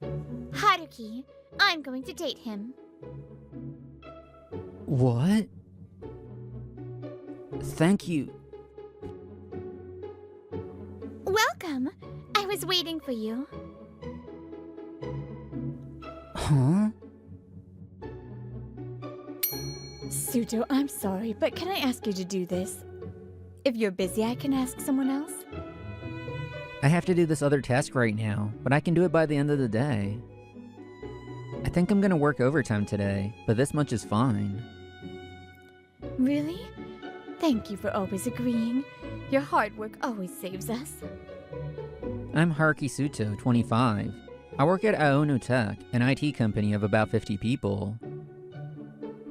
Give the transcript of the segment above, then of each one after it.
Haruki, I'm going to date him. What? Thank you. Welcome. I was waiting for you. Huh? Suto, I'm sorry, but can I ask you to do this? If you're busy, I can ask someone else. I have to do this other task right now, but I can do it by the end of the day. I think I'm gonna work overtime today, but this much is fine. Really? Thank you for always agreeing. Your hard work always saves us. I'm Haruki Suto, 25. I work at Aono Tech, an IT company of about 50 people.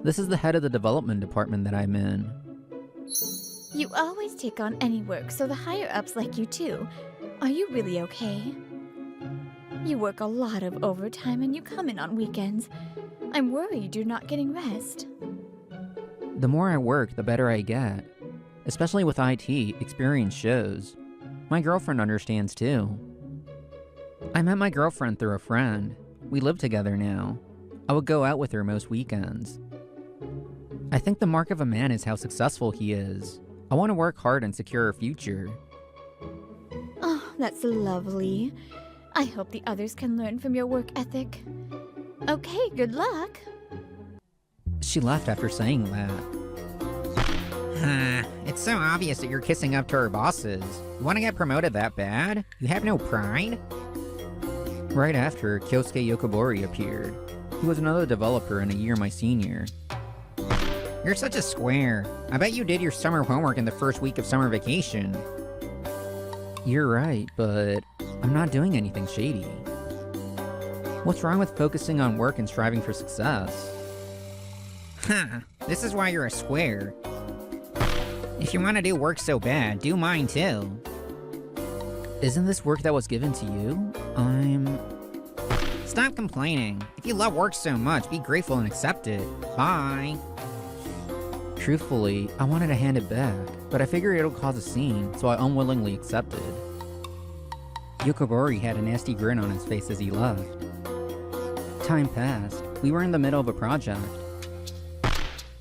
This is the head of the development department that I'm in. You always take on any work, so the higher-ups like you too. Are you really okay? You work a lot of overtime and you come in on weekends. I'm worried you're not getting rest. The more I work, the better I get. Especially with IT, experience shows. My girlfriend understands too. I met my girlfriend through a friend. We live together now. I would go out with her most weekends. I think the mark of a man is how successful he is. I want to work hard and secure a future. Oh, that's lovely. I hope the others can learn from your work ethic. Okay, good luck. She left after saying that. It's so obvious that you're kissing up to our bosses. You want to get promoted that bad? You have no pride? Right after, Kyosuke Yokobori appeared. He was another developer and a year my senior. You're such a square. I bet you did your summer homework in the first week of summer vacation. You're right, but I'm not doing anything shady. What's wrong with focusing on work and striving for success? This is why you're a square. If you want to do work so bad, do mine too. Isn't this work that was given to you? Stop complaining. If you love work so much, be grateful and accept it. Bye. Truthfully, I wanted to hand it back, but I figured it'll cause a scene, so I unwillingly accepted. Yokobori had a nasty grin on his face as he left. Time passed. We were in the middle of a project.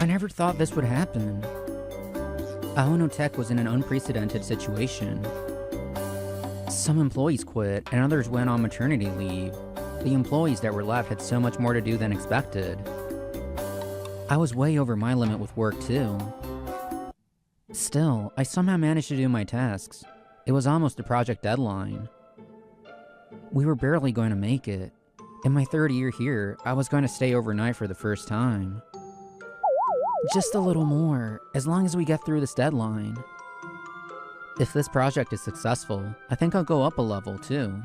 I never thought this would happen. Aono Tech was in an unprecedented situation. Some employees quit, and others went on maternity leave. The employees that were left had so much more to do than expected. I was way over my limit with work too. Still, I somehow managed to do my tasks. It was almost the project deadline. We were barely going to make it. In my third year here, I was going to stay overnight for the first time. Just a little more, as long as we get through this deadline. If this project is successful, I think I'll go up a level too.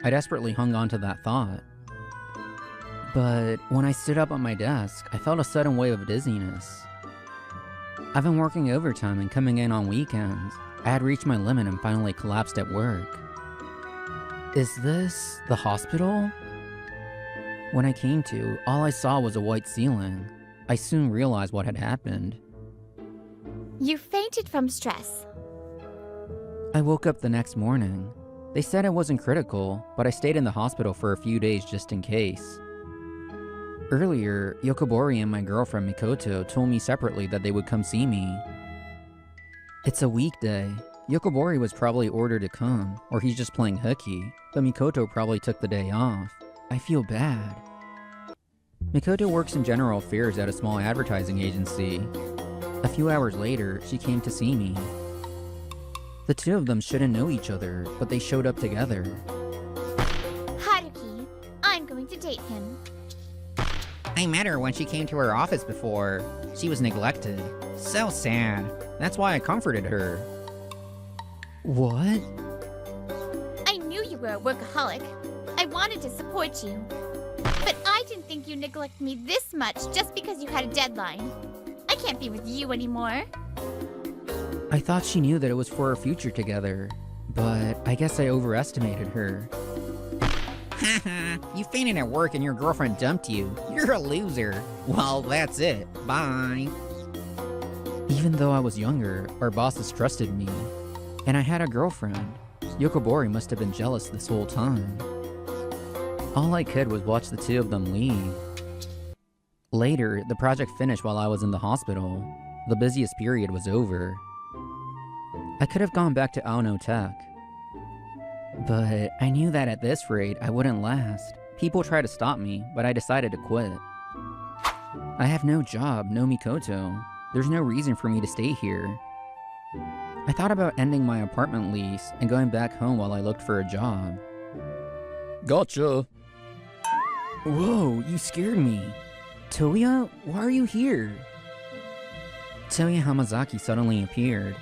I desperately hung on to that thought. But when I stood up at my desk, I felt a sudden wave of dizziness. I've been working overtime and coming in on weekends. I had reached my limit and finally collapsed at work. Is this the hospital? When I came to, all I saw was a white ceiling. I soon realized what had happened. You fainted from stress. I woke up the next morning. They said it wasn't critical, but I stayed in the hospital for a few days just in case. Earlier, Yokobori and my girlfriend Mikoto told me separately that they would come see me. It's a weekday. Yokobori was probably ordered to come, or he's just playing hooky, but Mikoto probably took the day off. I feel bad. Mikoto works in general affairs at a small advertising agency. A few hours later, she came to see me. The two of them shouldn't know each other, but they showed up together. Haruki, I'm going to date him. I met her when she came to our office before. She was neglected. So sad. That's why I comforted her. What? I knew you were a workaholic. I wanted to support you. But I didn't think you'd neglect me this much just because you had a deadline. I can't be with you anymore. I thought she knew that it was for our future together, but I guess I overestimated her. Haha, you fainted at work and your girlfriend dumped you. You're a loser. Well, that's it. Bye. Even though I was younger, our bosses trusted me. And I had a girlfriend. Yokobori must have been jealous this whole time. All I could was watch the two of them leave. Later, the project finished while I was in the hospital. The busiest period was over. I could have gone back to Aono Tech. But I knew that at this rate, I wouldn't last. People tried to stop me, but I decided to quit. I have no job, no Mikoto. There's no reason for me to stay here. I thought about ending my apartment lease and going back home while I looked for a job. Gotcha. Whoa, you scared me. Toya, why are you here? Toya Hamazaki suddenly appeared.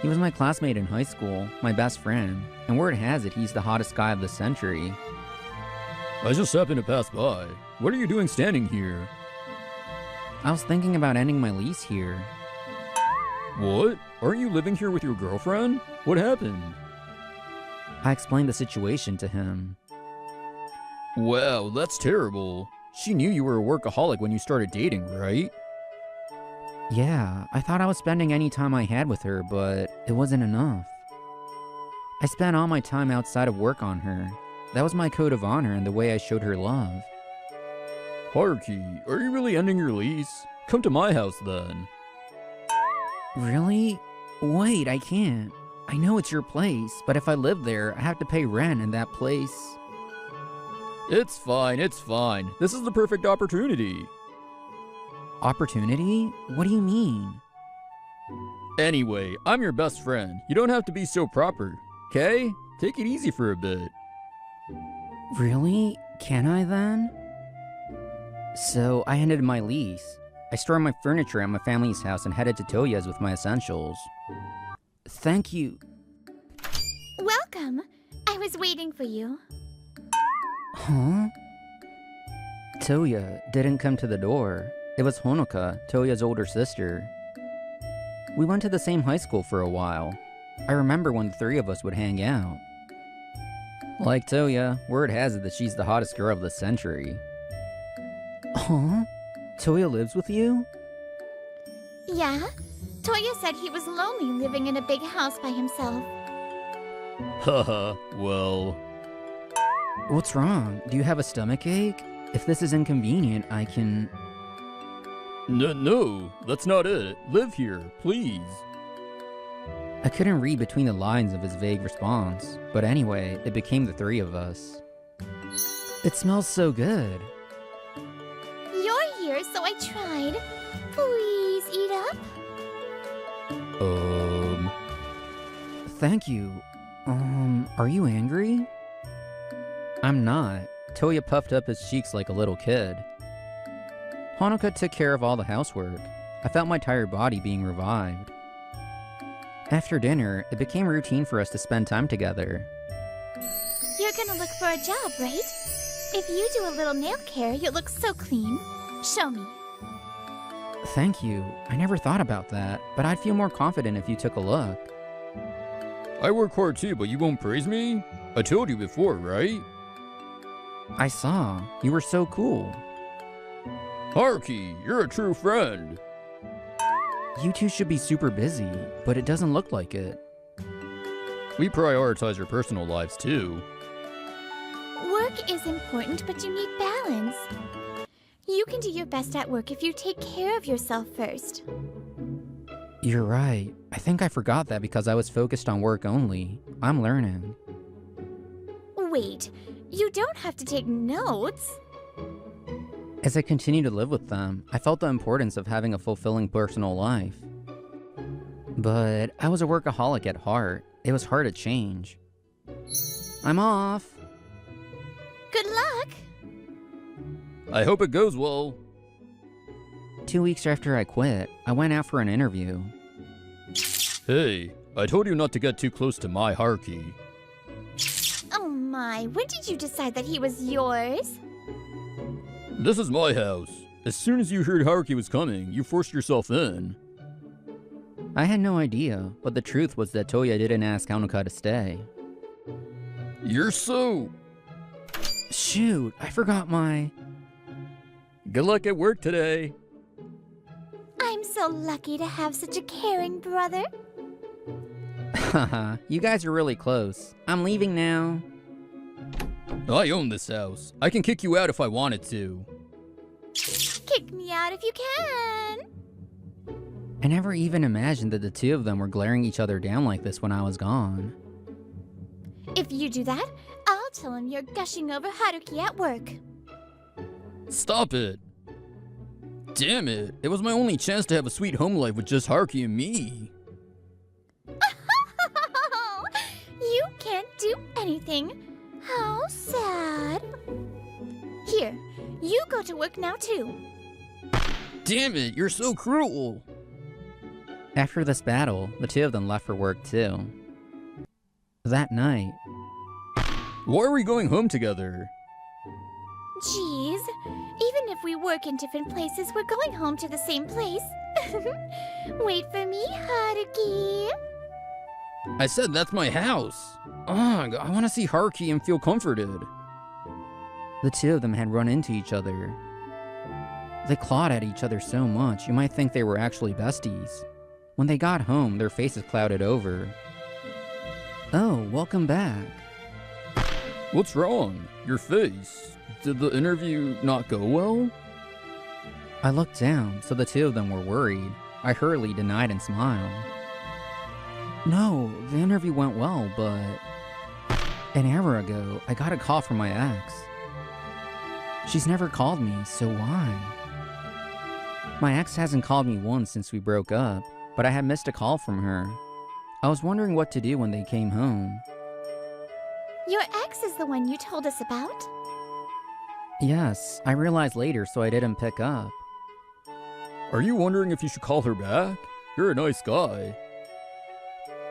He was my classmate in high school, my best friend, and word has it he's the hottest guy of the century. I just happened to pass by. What are you doing standing here? I was thinking about ending my lease here. What? Aren't you living here with your girlfriend? What happened? I explained the situation to him. Wow, that's terrible. She knew you were a workaholic when you started dating, right? Yeah, I thought I was spending any time I had with her, but it wasn't enough. I spent all my time outside of work on her. That was my code of honor and the way I showed her love. Haruki, are you really ending your lease? Come to my house then. Really? Wait, I can't. I know it's your place, but if I live there, I have to pay rent in that place. It's fine, it's fine. This is the perfect opportunity. Opportunity? What do you mean? Anyway, I'm your best friend. You don't have to be so proper, okay? Take it easy for a bit. Really? Can I then? So I ended my lease. I stored my furniture at my family's house and headed to Toya's with my essentials. Thank you. Welcome. I was waiting for you. Huh? Toya didn't come to the door. It was Honoka, Toya's older sister. We went to the same high school for a while. I remember when the three of us would hang out. Like Toya, word has it that she's the hottest girl of the century. Huh? Toya lives with you? Yeah? Toya said he was lonely living in a big house by himself. Haha, well... What's wrong? Do you have a stomach ache? If this is inconvenient, I can... No, that's not it. Live here, please. I couldn't read between the lines of his vague response, but anyway, it became the three of us. It smells so good. You're here, so I tried. Please eat up. Thank you. Are you angry? I'm not. Toya puffed up his cheeks like a little kid. Honoka took care of all the housework. I felt my tired body being revived. After dinner, it became routine for us to spend time together. You're gonna look for a job, right? If you do a little nail care, you'll look so clean. Show me. Thank you. I never thought about that, but I'd feel more confident if you took a look. I work hard too, but you won't praise me? I told you before, right? I saw. You were so cool. Haruki, you're a true friend. You two should be super busy, but it doesn't look like it. We prioritize your personal lives too. Work is important, but you need balance. You can do your best at work if you take care of yourself first. You're right. I think I forgot that because I was focused on work only. I'm learning. Wait, you don't have to take notes. As I continued to live with them, I felt the importance of having a fulfilling personal life. But I was a workaholic at heart. It was hard to change. I'm off. Good luck. I hope it goes well. 2 weeks after I quit, I went out for an interview. Hey, I told you not to get too close to my Haruki. Oh my, when did you decide that he was yours? This is my house. As soon as you heard Haruki was coming, you forced yourself in. I had no idea, but the truth was that Toya didn't ask Hanuka to stay. You're so... Shoot, I forgot my... Good luck at work today. I'm so lucky to have such a caring brother. Haha, you guys are really close. I'm leaving now. I own this house. I can kick you out if I wanted to. Kick me out if you can. I never even imagined that the two of them were glaring each other down like this when I was gone. If you do that, I'll tell him you're gushing over Haruki at work. Stop it. Damn it. It was my only chance to have a sweet home life with just Haruki and me. You can't do anything. How sad. Here, you go to work now too. Damn it, you're so cruel. After this battle, the two of them left for work too. That night, Why are we going home together? Jeez, even if we work in different places, we're going home to the same place. Wait for me, Haruki. I said that's my house. Ugh, I want to see Haruki and feel comforted. the two of them had run into each other. They clawed at each other so much, you might think they were actually besties. When they got home, their faces clouded over. Oh, welcome back. What's wrong? Your face. Did the interview not go well? I looked down, so the two of them were worried. I hurriedly denied and smiled. No, the interview went well, but... An hour ago, I got a call from my ex. She's never called me, so why? My ex hasn't called me once since we broke up, but I had missed a call from her. I was wondering what to do when they came home. Your ex is the one you told us about? Yes, I realized later, so I didn't pick up. Are you wondering if you should call her back? You're a nice guy.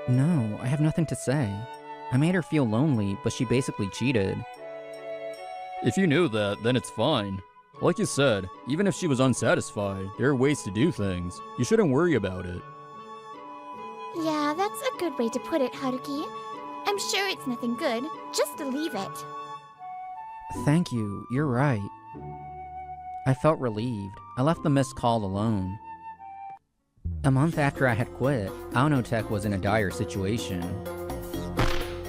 No, I have nothing to say. I made her feel lonely, but she basically cheated. If you knew that, then it's fine. Like you said, even if she was unsatisfied, there are ways to do things. You shouldn't worry about it. Yeah, that's a good way to put it, Haruki. I'm sure it's nothing good. Just to leave it. Thank you, you're right. I felt relieved. I left the missed call alone. A month after I had quit, Aonotech was in a dire situation.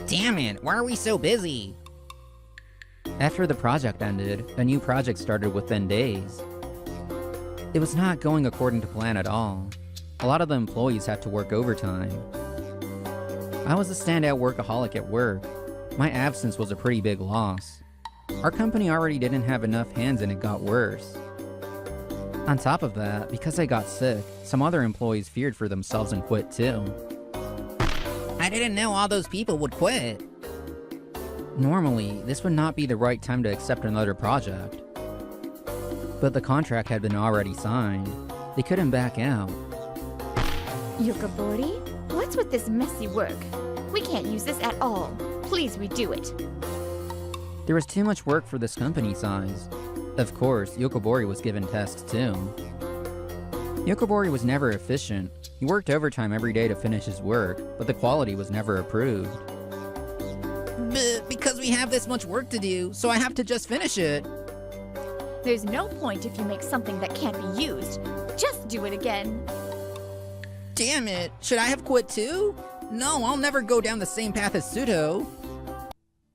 Damn it, why are we so busy? After the project ended, a new project started within days. It was not going according to plan at all. A lot of the employees had to work overtime. I was a standout workaholic at work. My absence was a pretty big loss. Our company already didn't have enough hands and it got worse. On top of that, because I got sick, some other employees feared for themselves and quit too. I didn't know all those people would quit. Normally, this would not be the right time to accept another project. But the contract had been already signed. They couldn't back out. Yukabori, what's with this messy work? We can't use this at all. Please redo it. There was too much work for this company size. Of course, Yokobori was given tasks too. Yokobori was never efficient. He worked overtime every day to finish his work, but the quality was never approved. Because we have this much work to do, so I have to just finish it. There's no point if you make something that can't be used. Just do it again. Damn it, should I have quit too? No, I'll never go down the same path as Suto.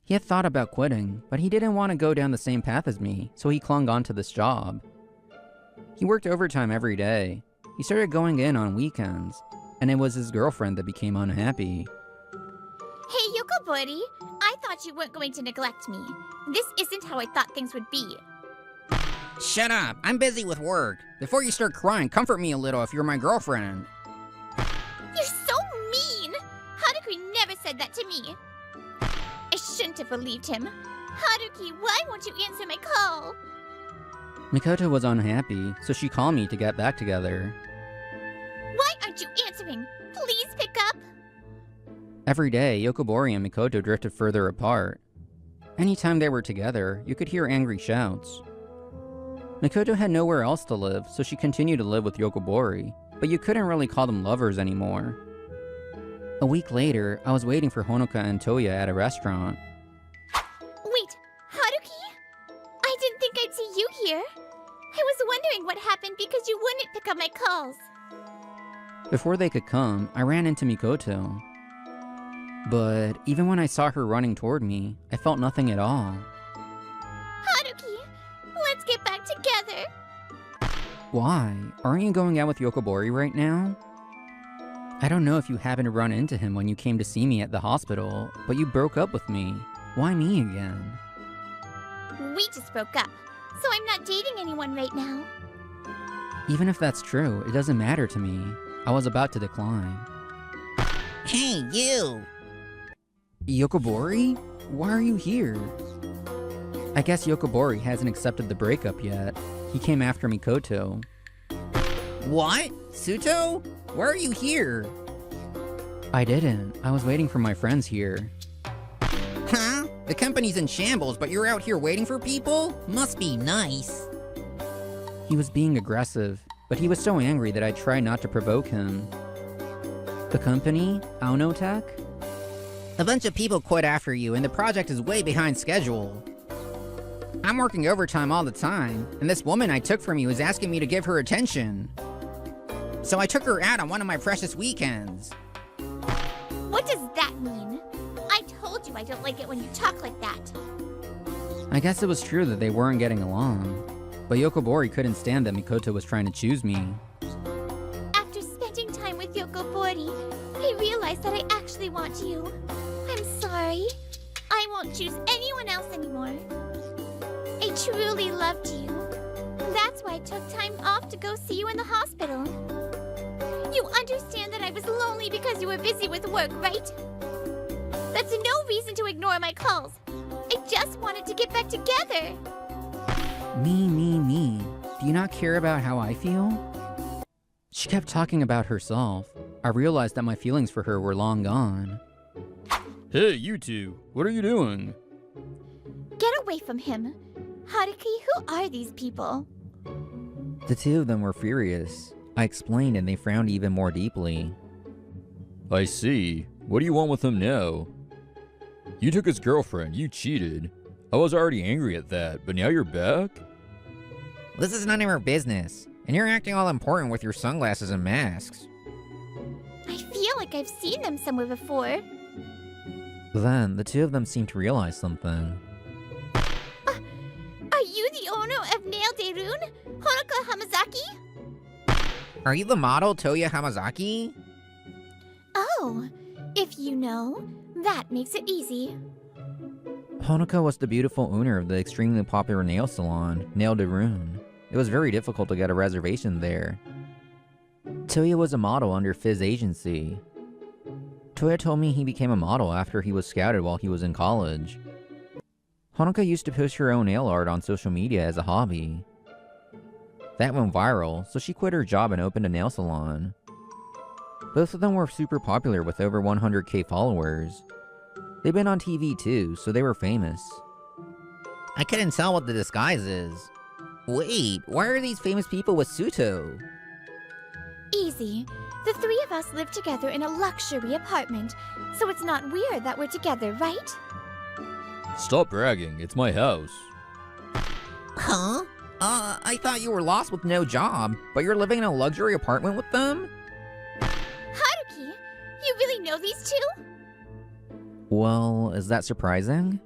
He had thought about quitting, but he didn't want to go down the same path as me, so he clung on to this job. He worked overtime every day. He started going in on weekends, and it was his girlfriend that became unhappy. Hey, Yokobori, I thought you weren't going to neglect me. This isn't how I thought things would be. Shut up, I'm busy with work. Before you start crying, comfort me a little if you're my girlfriend. You're so mean! Haruki never said that to me. I shouldn't have believed him. Haruki, why won't you answer my call? Mikoto was unhappy, so she called me to get back together. Why aren't you answering? Please pick up. Every day, Yokobori and Mikoto drifted further apart. Anytime they were together, you could hear angry shouts. Mikoto had nowhere else to live, so she continued to live with Yokobori, but you couldn't really call them lovers anymore. A week later, I was waiting for Honoka and Toya at a restaurant. Wait, Haruki? I didn't think I'd see you here. I was wondering what happened because you wouldn't pick up my calls. Before they could come, I ran into Mikoto. But even when I saw her running toward me, I felt nothing at all. Haruki, let's get back together. Why? Aren't you going out with Yokobori right now? I don't know if you happened to run into him when you came to see me at the hospital, but you broke up with me. Why me again? We just broke up, so I'm not dating anyone right now. Even if that's true, it doesn't matter to me. I was about to decline. Hey, you! Yokobori? Why are you here? I guess Yokobori hasn't accepted the breakup yet. He came after Mikoto. What? Suto? Why are you here? I didn't. I was waiting for my friends here. Huh? The company's in shambles, but you're out here waiting for people? Must be nice. He was being aggressive, but he was so angry that I tried not to provoke him. The company? Aonotech? A bunch of people quit after you, and the project is way behind schedule. I'm working overtime all the time, and this woman I took from you is asking me to give her attention. So I took her out on one of my precious weekends. What does that mean? I told you I don't like it when you talk like that. I guess it was true that they weren't getting along, but Yokobori couldn't stand that Mikoto was trying to choose me. After spending time with Yokobori, I realized that I actually want you. I'm sorry. I won't choose anyone else anymore. I truly loved you. That's why I took time off to go see you in the hospital. You understand that I was lonely because you were busy with work, right? That's no reason to ignore my calls. I just wanted to get back together. Me. Do you not care about how I feel? She kept talking about herself. I realized that my feelings for her were long gone. Hey, you two, what are you doing? Get away from him. Haruki, who are these people? The two of them were furious. I explained and they frowned even more deeply. I see. What do you want with him now? You took his girlfriend, you cheated. I was already angry at that, but now you're back? This is none of your business, and you're acting all important with your sunglasses and masks. I feel like I've seen them somewhere before. Then, the two of them seemed to realize something. Are you the owner of Nail de Rune, Honoka Hamazaki? Are you the model Toya Hamazaki? Oh, if you know, that makes it easy. Honoka was the beautiful owner of the extremely popular nail salon, Nail de Rune. It was very difficult to get a reservation there. Toya was a model under Fizz agency. Toya told me he became a model after he was scouted while he was in college. Honoka used to post her own nail art on social media as a hobby. That went viral, so she quit her job and opened a nail salon. Both of them were super popular with over 100k followers. They've been on TV too, so they were famous. I couldn't tell what the disguise is. Wait, why are these famous people with Suto? Easy. The three of us live together in a luxury apartment, so it's not weird that we're together, right? Stop bragging, it's my house. Huh? I thought you were lost with no job, but you're living in a luxury apartment with them? Haruki, you really know these two? Well, is that surprising?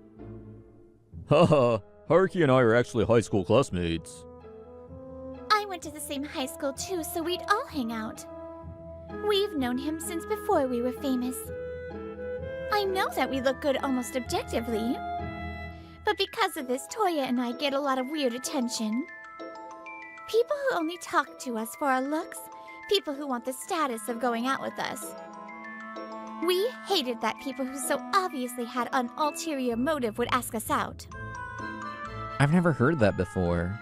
Haha, Haruki and I are actually high school classmates. I went to the same high school too, so we'd all hang out. We've known him since before we were famous. I know that we look good almost objectively. But because of this, Toya and I get a lot of weird attention. People who only talk to us for our looks, people who want the status of going out with us. We hated that people who so obviously had an ulterior motive would ask us out. I've never heard that before.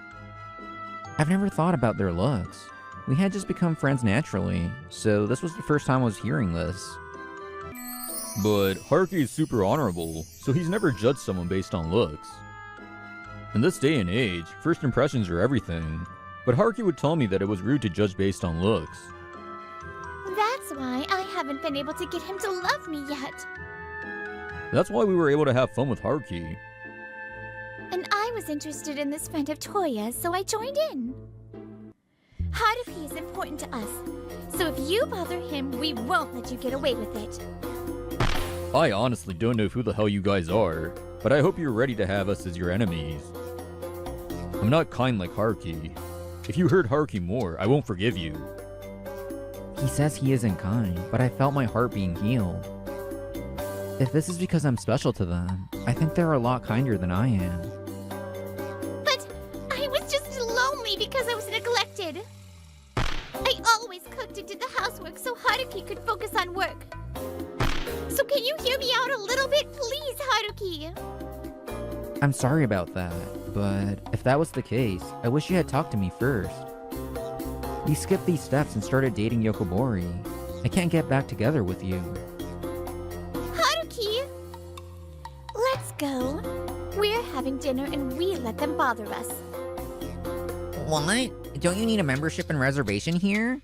I've never thought about their looks. We had just become friends naturally, so this was the first time I was hearing this. But Haruki is super honorable, so he's never judged someone based on looks. In this day and age, first impressions are everything, but Haruki would tell me that it was rude to judge based on looks. That's why I haven't been able to get him to love me yet. That's why we were able to have fun with Haruki. And I was interested in this friend of Toya's, so I joined in. Haruki is important to us, so if you bother him, we won't let you get away with it. I honestly don't know who the hell you guys are, but I hope you're ready to have us as your enemies. I'm not kind like Haruki. If you hurt Haruki more, I won't forgive you. He says he isn't kind, but I felt my heart being healed. If this is because I'm special to them, I think they're a lot kinder than I am. But I was just lonely because I was neglected. I always cooked and did the housework so Haruki could focus on work. So can you hear me out a little bit, please, Haruki? I'm sorry about that, but if that was the case, I wish you had talked to me first. You skipped these steps and started dating Yokobori. I can't get back together with you. Haruki! Let's go. We're having dinner and we let them bother us. What? Don't you need a membership and reservation here?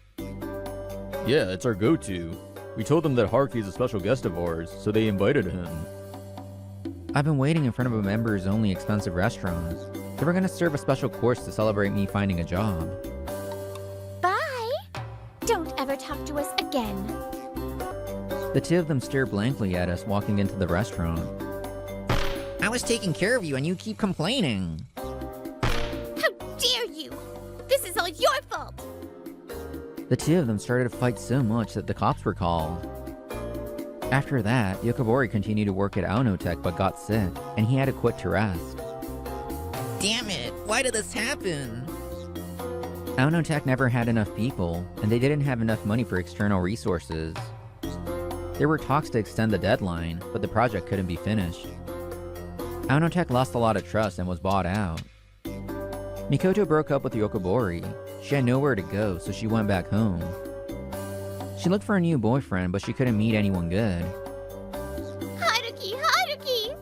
Yeah, it's our go-to. We told them that Haruki is a special guest of ours, so they invited him. I've been waiting in front of a members-only expensive restaurant. They were gonna serve a special course to celebrate me finding a job. Bye! Don't ever talk to us again. The two of them stare blankly at us walking into the restaurant. I was taking care of you and you keep complaining. How dare you! This is all your fault! The two of them started to fight so much that the cops were called. After that, Yokobori continued to work at Aonotech but got sick, and he had to quit to rest. Damn it, why did this happen? Aonotech never had enough people, and they didn't have enough money for external resources. There were talks to extend the deadline, but the project couldn't be finished. Aonotech lost a lot of trust and was bought out. Mikoto broke up with Yokobori. She had nowhere to go, so she went back home. She looked for a new boyfriend, but she couldn't meet anyone good. Haruki! Haruki!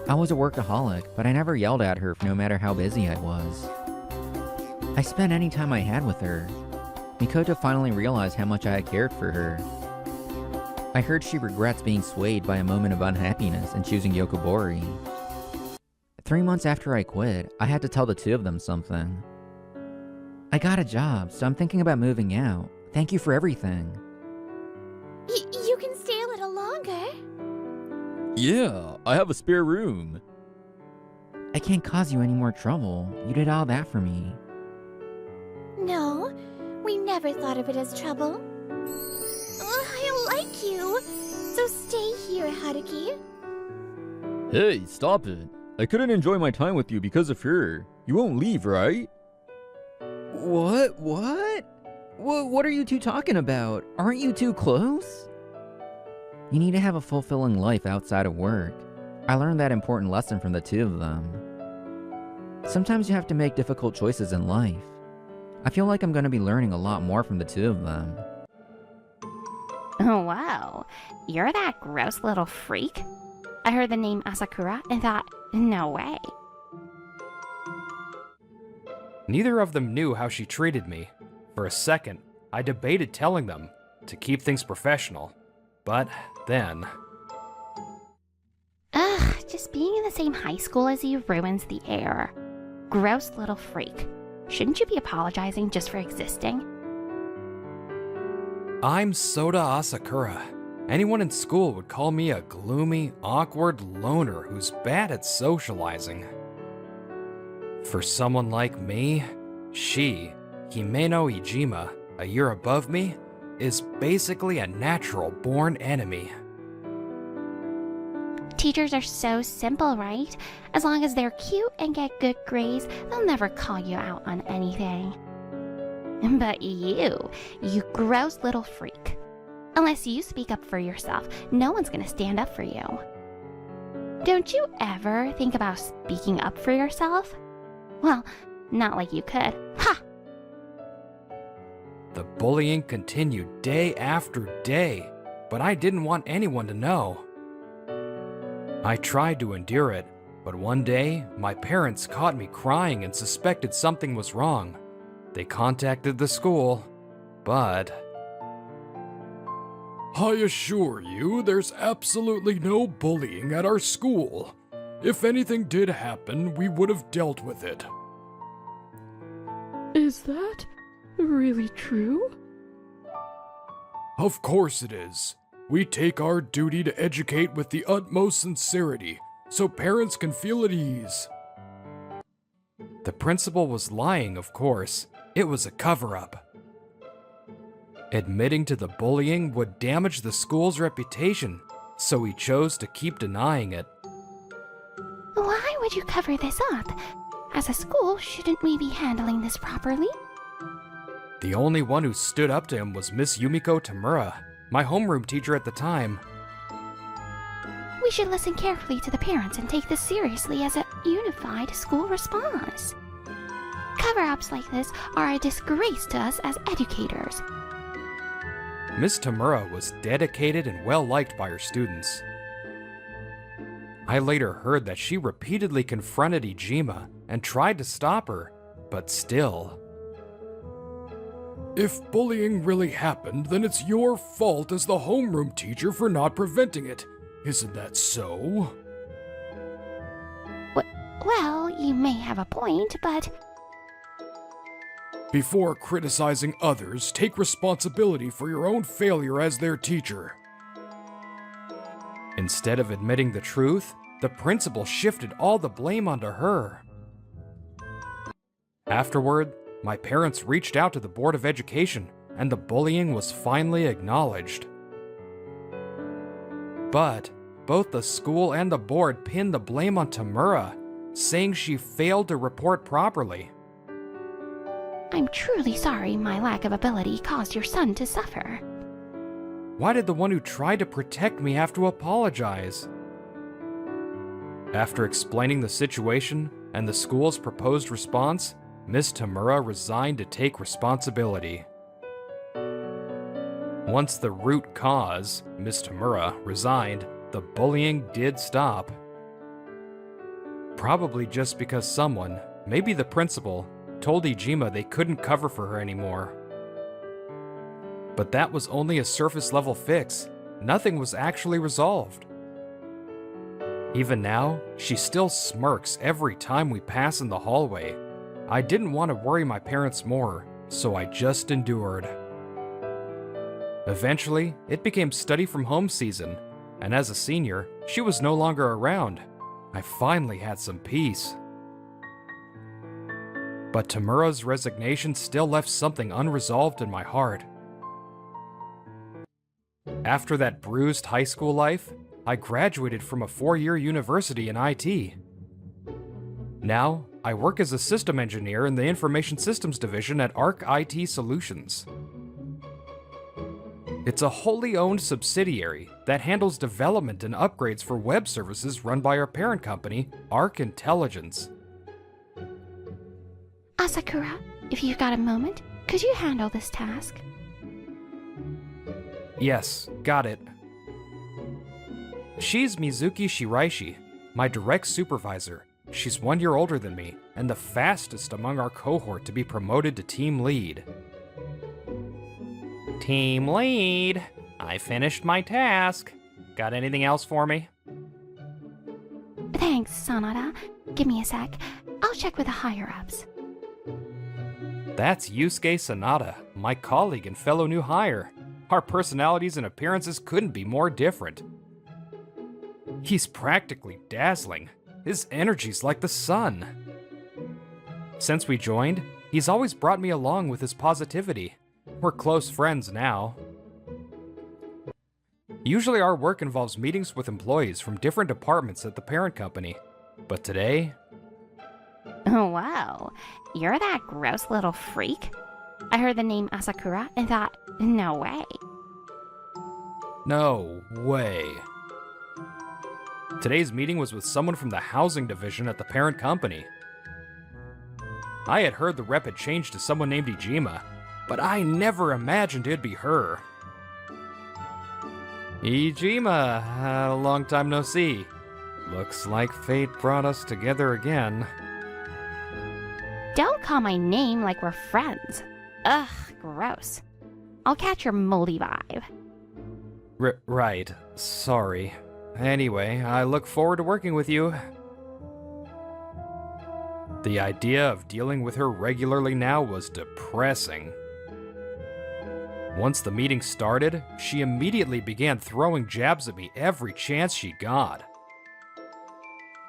I was a workaholic, but I never yelled at her no matter how busy I was. I spent any time I had with her. Mikoto finally realized how much I had cared for her. I heard she regrets being swayed by a moment of unhappiness and choosing Yokobori. 3 months after I quit, I had to tell the two of them something. I got a job, so I'm thinking about moving out. Thank you for everything. You can stay a little longer. Yeah, I have a spare room. I can't cause you any more trouble. You did all that for me. No, we never thought of it as trouble. I like you. So stay here, Haruki. Hey, stop it. I couldn't enjoy my time with you because of her. You won't leave, right? What? What are you two talking about? Aren't you two close? You need to have a fulfilling life outside of work. I learned that important lesson from the two of them. Sometimes you have to make difficult choices in life. I feel like I'm going to be learning a lot more from the two of them. Oh, wow. You're that gross little freak? I heard the name Asakura and thought, no way. Neither of them knew how she treated me. For a second, I debated telling them to keep things professional. But then... Ugh, just being in the same high school as you ruins the air. Gross little freak. Shouldn't you be apologizing just for existing? I'm Soda Asakura. Anyone in school would call me a gloomy, awkward loner who's bad at socializing. For someone like me, she, Himeno Ijima, a year above me, is basically a natural-born enemy. Teachers are so simple, right? As long as they're cute and get good grades, they'll never call you out on anything. But you gross little freak. Unless you speak up for yourself, no one's gonna stand up for you. Don't you ever think about speaking up for yourself? Well, not like you could. Ha! The bullying continued day after day, but I didn't want anyone to know. I tried to endure it, but one day, my parents caught me crying and suspected something was wrong. They contacted the school, but... I assure you, there's absolutely no bullying at our school. If anything did happen, we would have dealt with it. Is that really true? Of course it is. We take our duty to educate with the utmost sincerity, so parents can feel at ease. The principal was lying, of course. It was a cover-up. Admitting to the bullying would damage the school's reputation, so he chose to keep denying it. Why would you cover this up? As a school, shouldn't we be handling this properly? The only one who stood up to him was Miss Yumiko Tamura, my homeroom teacher at the time. We should listen carefully to the parents and take this seriously as a unified school response. Cover-ups like this are a disgrace to us as educators. Miss Tamura was dedicated and well-liked by her students. I later heard that she repeatedly confronted Ijima and tried to stop her, but still. If bullying really happened, then it's your fault as the homeroom teacher for not preventing it. Isn't that so? Well, you may have a point, but Before criticizing others, take responsibility for your own failure as their teacher. Instead of admitting the truth, the principal shifted all the blame onto her. Afterward, my parents reached out to the Board of Education, and the bullying was finally acknowledged. But both the school and the board pinned the blame on Tamura, saying she failed to report properly. I'm truly sorry my lack of ability caused your son to suffer. Why did the one who tried to protect me have to apologize? After explaining the situation and the school's proposed response, Miss Tamura resigned to take responsibility. Once the root cause, Miss Tamura, resigned, the bullying did stop. Probably just because someone, maybe the principal, told Ijima they couldn't cover for her anymore. But that was only a surface-level fix. Nothing was actually resolved. Even now, she still smirks every time we pass in the hallway. I didn't want to worry my parents more, so I just endured. Eventually, it became study from home season, and as a senior, she was no longer around. I finally had some peace. But Tamura's resignation still left something unresolved in my heart. After that bruised high school life, I graduated from a 4-year university in IT. Now, I work as a system engineer in the Information Systems Division at ARC IT Solutions. It's a wholly owned subsidiary that handles development and upgrades for web services run by our parent company, ARC Intelligence. Asakura, if you've got a moment, could you handle this task? Yes, got it. She's Mizuki Shiraishi, my direct supervisor. She's 1 year older than me, and the fastest among our cohort to be promoted to team lead. Team lead, I finished my task. Got anything else for me? Thanks, Sanada. Give me a sec. I'll check with the higher-ups. That's Yusuke Sanada, my colleague and fellow new hire. Our personalities and appearances couldn't be more different. He's practically dazzling. His energy's like the sun. Since we joined, he's always brought me along with his positivity. We're close friends now. Usually our work involves meetings with employees from different departments at the parent company. But today... Oh, wow. You're that gross little freak? I heard the name Asakura and thought, no way. No way. Today's meeting was with someone from the housing division at the parent company. I had heard the rep had changed to someone named Ijima, but I never imagined it'd be her. Ijima, a long time no see. Looks like fate brought us together again. Don't call my name like we're friends. Ugh, gross. I'll catch your moldy vibe. Right, sorry. Anyway, I look forward to working with you. The idea of dealing with her regularly now was depressing. Once the meeting started, she immediately began throwing jabs at me every chance she got.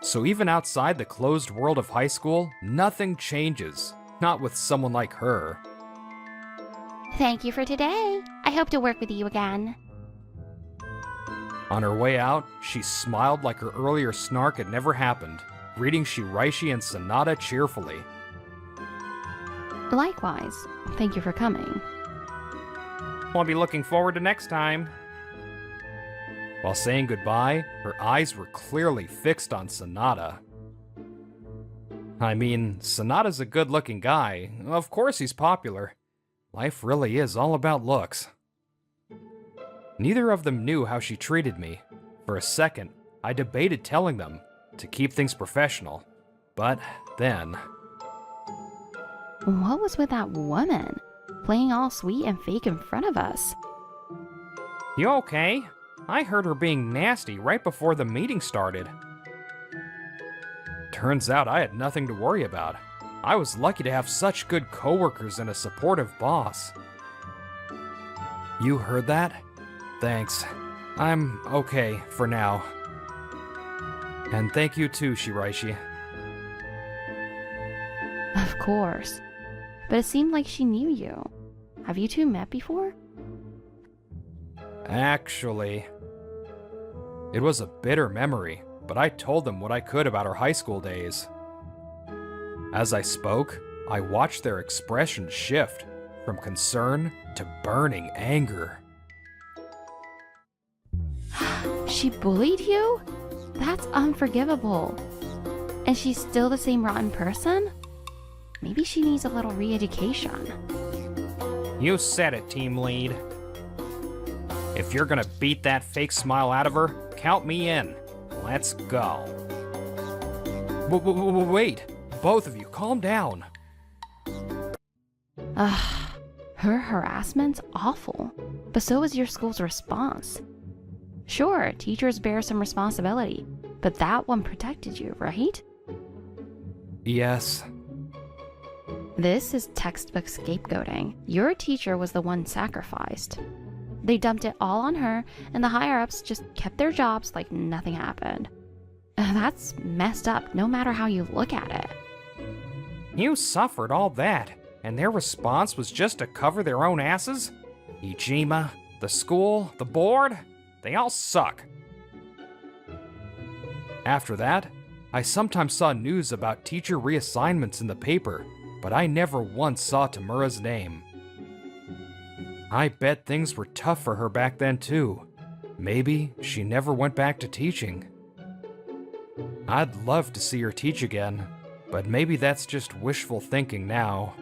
So even outside the closed world of high school, nothing changes. Not with someone like her. Thank you for today. I hope to work with you again. On her way out, she smiled like her earlier snark had never happened, greeting Shiraishi and Sanada cheerfully. Likewise. Thank you for coming. I'll be looking forward to next time. While saying goodbye, her eyes were clearly fixed on Sanada. I mean, Sanada's a good-looking guy. Of course he's popular. Life really is all about looks. Neither of them knew how she treated me. For a second, I debated telling them to keep things professional. But then... What was with that woman? Playing all sweet and fake in front of us. You okay? I heard her being nasty right before the meeting started. Turns out I had nothing to worry about. I was lucky to have such good coworkers and a supportive boss. You heard that? Thanks. I'm okay for now. And thank you too, Shiraishi. Of course. But it seemed like she knew you. Have you two met before? Actually, it was a bitter memory, but I told them what I could about our high school days. As I spoke, I watched their expressions shift from concern to burning anger. She bullied you? That's unforgivable. And she's still the same rotten person? Maybe she needs a little re-education. You said it, team lead. If you're gonna beat that fake smile out of her, count me in. Let's go. Wait! Both of you, calm down. Her harassment's awful. But so is your school's response. Sure, teachers bear some responsibility, but that one protected you, right? Yes. This is textbook scapegoating. Your teacher was the one sacrificed. They dumped it all on her, and the higher-ups just kept their jobs like nothing happened. That's messed up, no matter how you look at it. You suffered all that, and their response was just to cover their own asses? Ijima, the school, the board, they all suck. After that, I sometimes saw news about teacher reassignments in the paper, but I never once saw Tamura's name. I bet things were tough for her back then too. Maybe she never went back to teaching. I'd love to see her teach again, but maybe that's just wishful thinking now.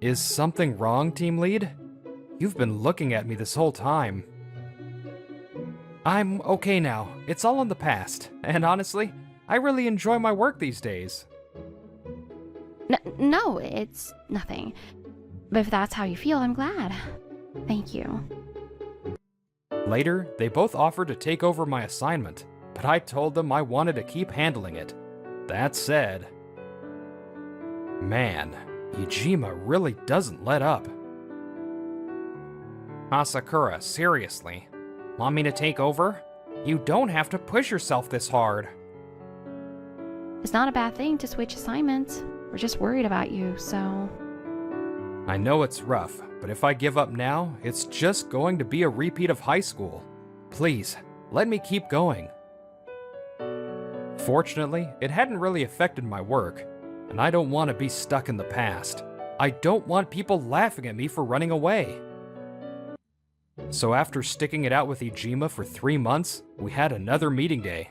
Is something wrong, team lead? You've been looking at me this whole time. I'm okay now. It's all in the past. And honestly, I really enjoy my work these days. No, it's nothing. But if that's how you feel, I'm glad. Thank you. Later, they both offered to take over my assignment, but I told them I wanted to keep handling it. That said, man, Ijima really doesn't let up. Asakura, seriously, want me to take over? You don't have to push yourself this hard. It's not a bad thing to switch assignments. We're just worried about you, so... I know it's rough, but if I give up now, it's just going to be a repeat of high school. Please, let me keep going. Fortunately, it hadn't really affected my work, and I don't want to be stuck in the past. I don't want people laughing at me for running away. So after sticking it out with Ijima for 3 months, we had another meeting day.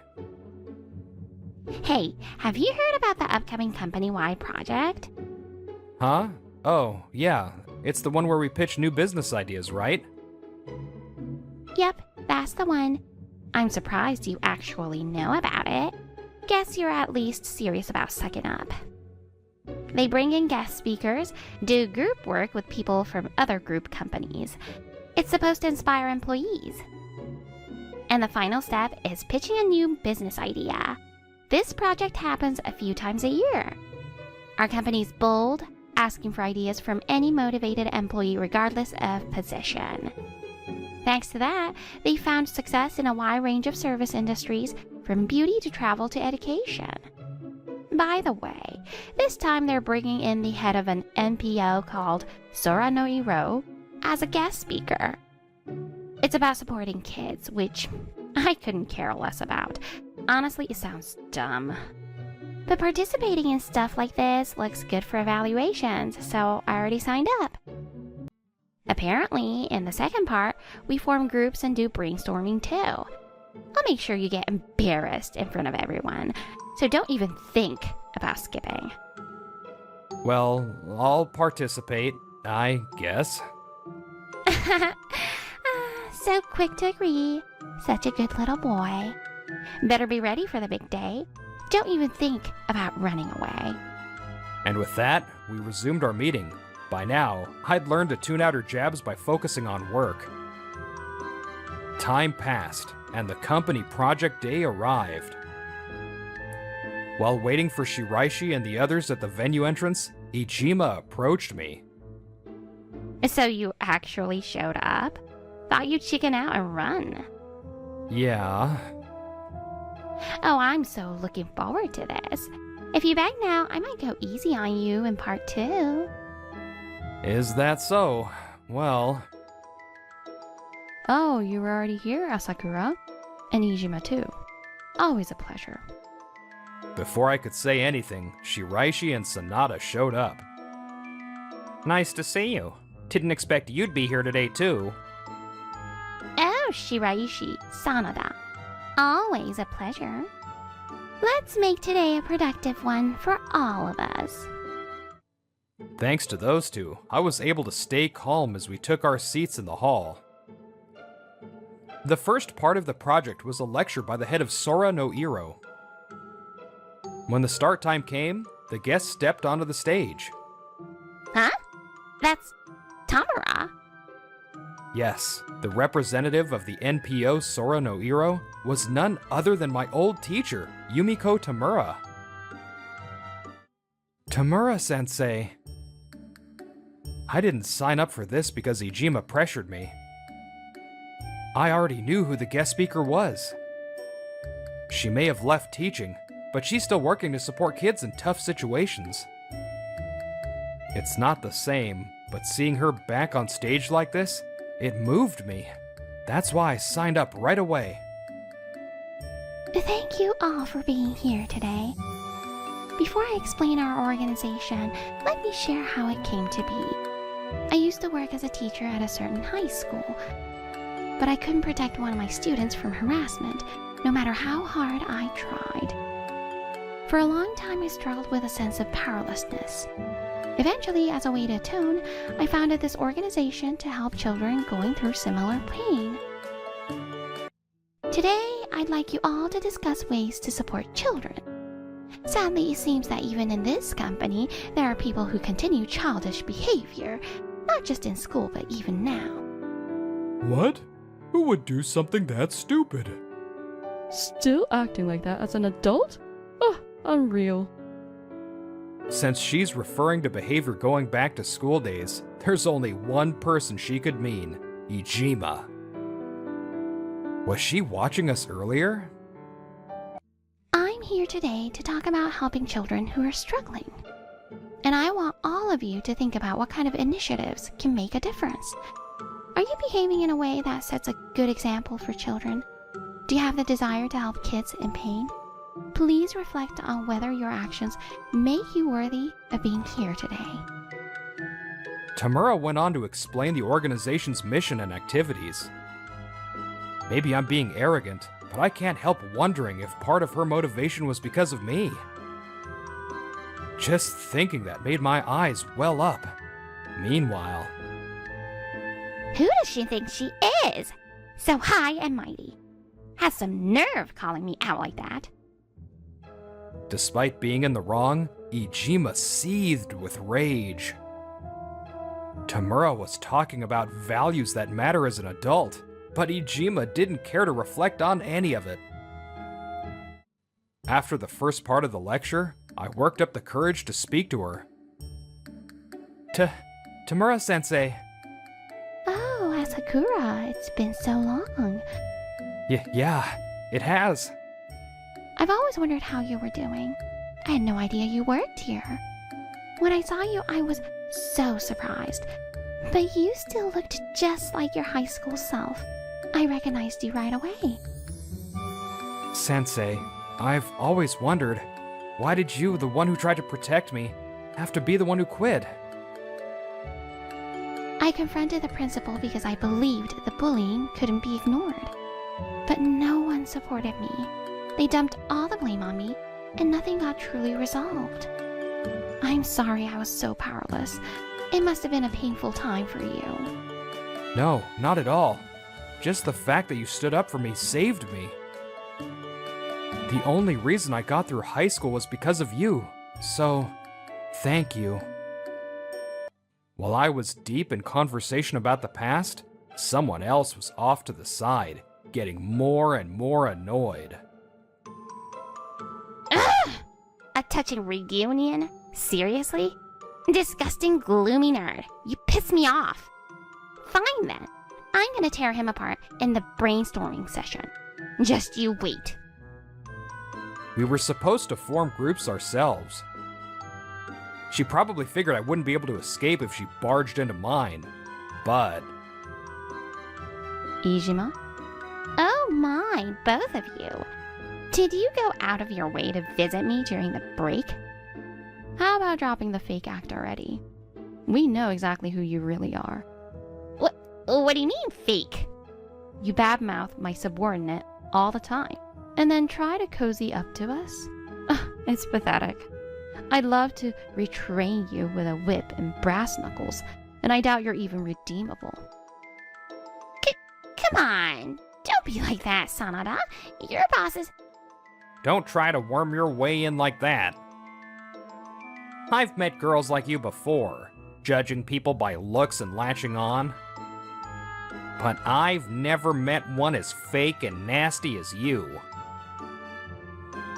Hey, have you heard about the upcoming company-wide project? Huh? Oh, yeah. It's the one where we pitch new business ideas, right? Yep, that's the one. I'm surprised you actually know about it. Guess you're at least serious about sucking up. They bring in guest speakers, do group work with people from other group companies. It's supposed to inspire employees. And the final step is pitching a new business idea. This project happens a few times a year. Our company's bold, asking for ideas from any motivated employee regardless of position. Thanks to that, they found success in a wide range of service industries, from beauty to travel to education. By the way, this time they're bringing in the head of an NPO called Sora no Iro as a guest speaker. It's about supporting kids, which I couldn't care less about. Honestly, it sounds dumb. But participating in stuff like this looks good for evaluations, so I already signed up. Apparently, in the second part, we form groups and do brainstorming too. I'll make sure you get embarrassed in front of everyone, so don't even think about skipping. Well, I'll participate, I guess. So quick to agree. Such a good little boy. Better be ready for the big day. Don't even think about running away. And with that, we resumed our meeting. By now, I'd learned to tune out her jabs by focusing on work. Time passed, and the company project day arrived. While waiting for Shiraishi and the others at the venue entrance, Ijima approached me. So you actually showed up? Thought you'd chicken out and run. Yeah. Oh, I'm so looking forward to this. If you beg now, I might go easy on you in part 2. Is that so? Well... Oh, you were already here, Asakura? And Ijima too. Always a pleasure. Before I could say anything, Shiraishi and Sanada showed up. Nice to see you. Didn't expect you'd be here today, too. Oh, Shiraishi, Sanada. Always a pleasure. Let's make today a productive one for all of us. Thanks to those two, I was able to stay calm as we took our seats in the hall. The first part of the project was a lecture by the head of Sora no Iro. When the start time came, the guests stepped onto the stage. Huh? That's Tamara. Yes, the representative of the NPO Sora no Iro was none other than my old teacher, Yumiko Tamura. Tamura-sensei. I didn't sign up for this because Ijima pressured me. I already knew who the guest speaker was. She may have left teaching, but she's still working to support kids in tough situations. It's not the same, but seeing her back on stage like this, it moved me. That's why I signed up right away. Thank you all for being here today. Before I explain our organization, let me share how it came to be. I used to work as a teacher at a certain high school, but I couldn't protect one of my students from harassment, no matter how hard I tried. For a long time, I struggled with a sense of powerlessness. Eventually, as a way to atone, I founded this organization to help children going through similar pain. Today, I'd like you all to discuss ways to support children. Sadly, it seems that even in this company, there are people who continue childish behavior, not just in school, but even now. What? Who would do something that stupid? Still acting like that as an adult? Oh, unreal. Since she's referring to behavior going back to school days, there's only one person she could mean, Ijima. Was she watching us earlier? I'm here today to talk about helping children who are struggling. And I want all of you to think about what kind of initiatives can make a difference. Are you behaving in a way that sets a good example for children? Do you have the desire to help kids in pain? Please reflect on whether your actions make you worthy of being here today. Tamura went on to explain the organization's mission and activities. Maybe I'm being arrogant, but I can't help wondering if part of her motivation was because of me. Just thinking that made my eyes well up. Meanwhile... Who does she think she is? So high and mighty. Has some nerve calling me out like that. Despite being in the wrong, Ijima seethed with rage. Tamura was talking about values that matter as an adult, but Ijima didn't care to reflect on any of it. After the first part of the lecture, I worked up the courage to speak to her. Tamura-sensei. Oh, Asakura, it's been so long. Yeah, it has. I've always wondered how you were doing. I had no idea you worked here. When I saw you, I was so surprised. But you still looked just like your high school self. I recognized you right away. Sensei, I've always wondered, why did you, the one who tried to protect me, have to be the one who quit? I confronted the principal because I believed the bullying couldn't be ignored. But no one supported me. They dumped all the blame on me, and nothing got truly resolved. I'm sorry I was so powerless. It must have been a painful time for you. No, not at all. Just the fact that you stood up for me saved me. The only reason I got through high school was because of you, so thank you. While I was deep in conversation about the past, someone else was off to the side, getting more and more annoyed. Ugh! A touching reunion? Seriously? Disgusting, gloomy nerd. You piss me off. Fine then. I'm gonna tear him apart in the brainstorming session. Just you wait. We were supposed to form groups ourselves. She probably figured I wouldn't be able to escape if she barged into mine, but... Ijima? Oh my, both of you. Did you go out of your way to visit me during the break? How about dropping the fake act already? We know exactly who you really are. What do you mean, fake? You badmouth my subordinate all the time, and then try to cozy up to us? It's pathetic. I'd love to retrain you with a whip and brass knuckles, and I doubt you're even redeemable. Come on, don't be like that, Sanada. Your boss is... Don't try to worm your way in like that. I've met girls like you before, judging people by looks and latching on. But I've never met one as fake and nasty as you.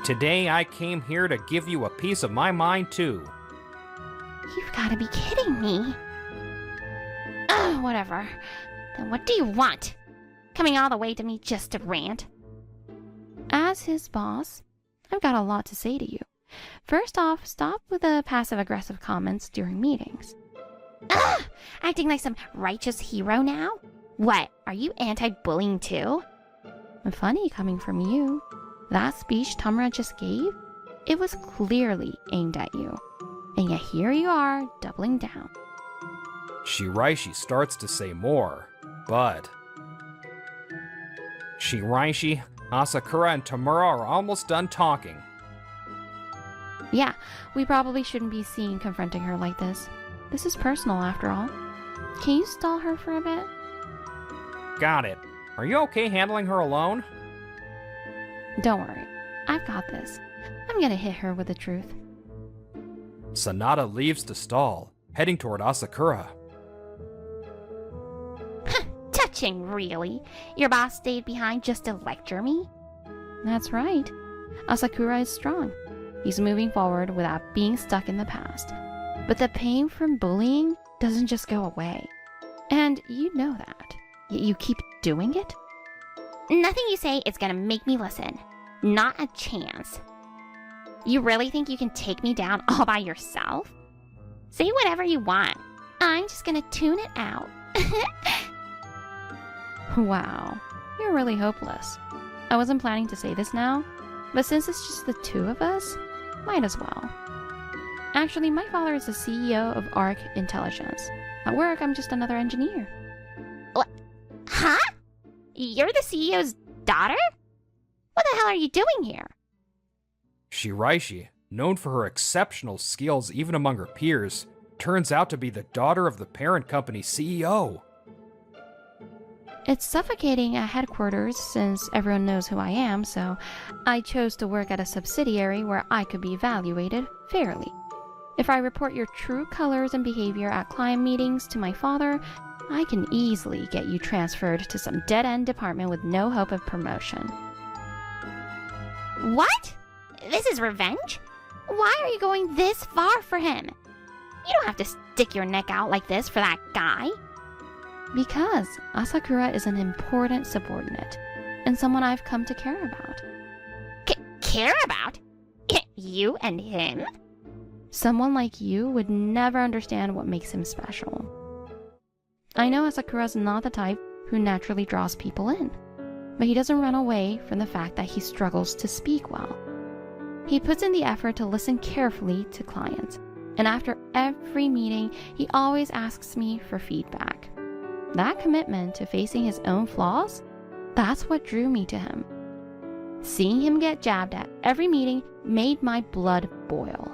Today I came here to give you a piece of my mind too. You've gotta be kidding me. Whatever. Then what do you want? Coming all the way to me just to rant? As his boss, I've got a lot to say to you. First off, stop with the passive-aggressive comments during meetings. Acting like some righteous hero now? What, are you anti-bullying too? Funny coming from you. That speech Tamura just gave, it was clearly aimed at you. And yet here you are, doubling down. Shiraishi starts to say more, but... Shiraishi, Asakura, and Tamura are almost done talking. Yeah, we probably shouldn't be seen confronting her like this. This is personal after all. Can you stall her for a bit? Got it. Are you okay handling her alone? Don't worry. I've got this. I'm gonna hit her with the truth. Sanada leaves to stall, heading toward Asakura. Touching, really? Your boss stayed behind just to lecture me? That's right. Asakura is strong. He's moving forward without being stuck in the past. But the pain from bullying doesn't just go away. And you know that. Yet you keep doing it? Nothing you say is gonna make me listen. Not a chance. You really think you can take me down all by yourself? Say whatever you want. I'm just gonna tune it out. Wow, you're really hopeless. I wasn't planning to say this now, but since it's just the two of us, might as well. Actually, my father is the CEO of ARC Intelligence. At work, I'm just another engineer. What? Huh? You're the CEO's daughter? What the hell are you doing here? Shiraishi, known for her exceptional skills even among her peers, turns out to be the daughter of the parent company's CEO. It's suffocating at headquarters since everyone knows who I am, so I chose to work at a subsidiary where I could be evaluated fairly. If I report your true colors and behavior at client meetings to my father, I can easily get you transferred to some dead-end department with no hope of promotion. What? This is revenge? Why are you going this far for him? You don't have to stick your neck out like this for that guy. Because Asakura is an important subordinate and someone I've come to care about. Care about? You and him? Someone like you would never understand what makes him special. I know Asakura's not the type who naturally draws people in, but he doesn't run away from the fact that he struggles to speak well. He puts in the effort to listen carefully to clients, and after every meeting, he always asks me for feedback. That commitment to facing his own flaws, that's what drew me to him. Seeing him get jabbed at every meeting made my blood boil.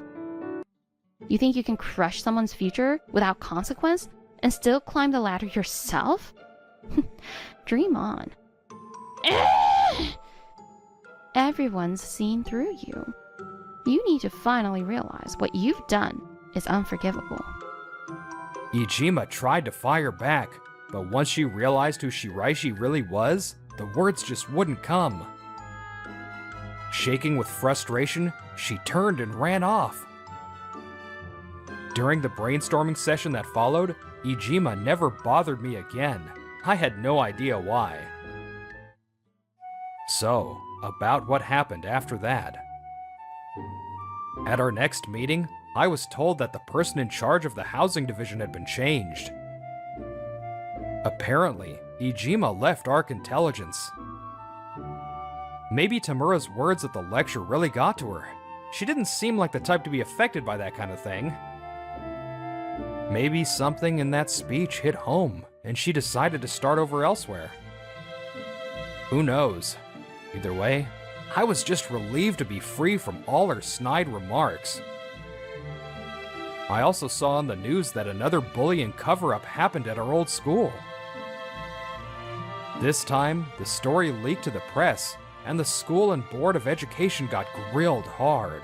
You think you can crush someone's future without consequence and still climb the ladder yourself? Dream on. Everyone's seen through you. You need to finally realize what you've done is unforgivable. Ijima tried to fire back, but once she realized who Shiraishi really was, the words just wouldn't come. Shaking with frustration, she turned and ran off. During the brainstorming session that followed, Ijima never bothered me again. I had no idea why. So, about what happened after that. At our next meeting, I was told that the person in charge of the housing division had been changed. Apparently, Ijima left Arc Intelligence. Maybe Tamura's words at the lecture really got to her. She didn't seem like the type to be affected by that kind of thing. Maybe something in that speech hit home, and she decided to start over elsewhere. Who knows? Either way, I was just relieved to be free from all her snide remarks. I also saw on the news that another bullying cover-up happened at our old school. This time, the story leaked to the press, and the school and board of education got grilled hard.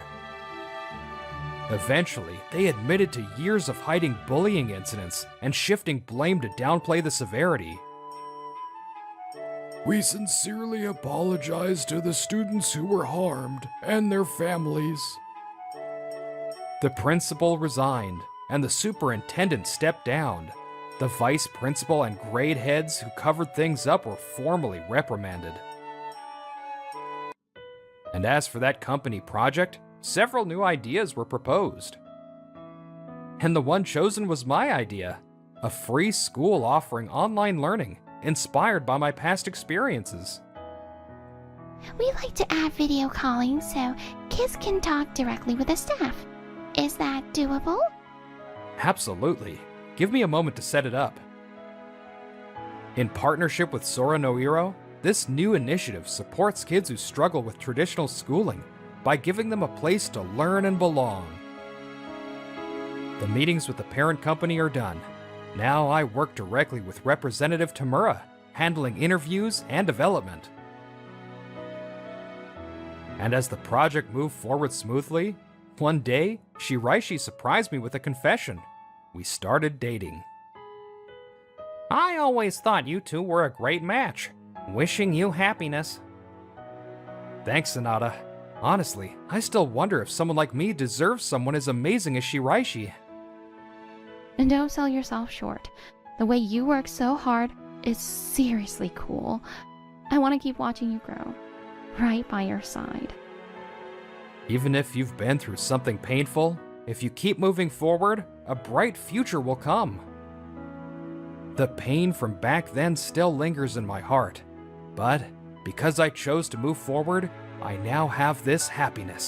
Eventually, they admitted to years of hiding bullying incidents and shifting blame to downplay the severity. We sincerely apologize to the students who were harmed and their families. The principal resigned, and the superintendent stepped down. The vice principal and grade heads who covered things up were formally reprimanded. And as for that company project, several new ideas were proposed. And the one chosen was my idea, a free school offering online learning, inspired by my past experiences. We like to add video calling so kids can talk directly with the staff. Is that doable? Absolutely. Give me a moment to set it up. In partnership with Sora no Iro, this new initiative supports kids who struggle with traditional schooling by giving them a place to learn and belong. The meetings with the parent company are done. Now I work directly with Representative Tamura, handling interviews and development. And as the project moved forward smoothly, one day, Shiraishi surprised me with a confession. We started dating. I always thought you two were a great match. Wishing you happiness. Thanks, Sonata. Honestly, I still wonder if someone like me deserves someone as amazing as Shiraishi. And don't sell yourself short. The way you work so hard is seriously cool. I want to keep watching you grow, right by your side. Even if you've been through something painful, if you keep moving forward, a bright future will come. The pain from back then still lingers in my heart, but because I chose to move forward, I now have this happiness.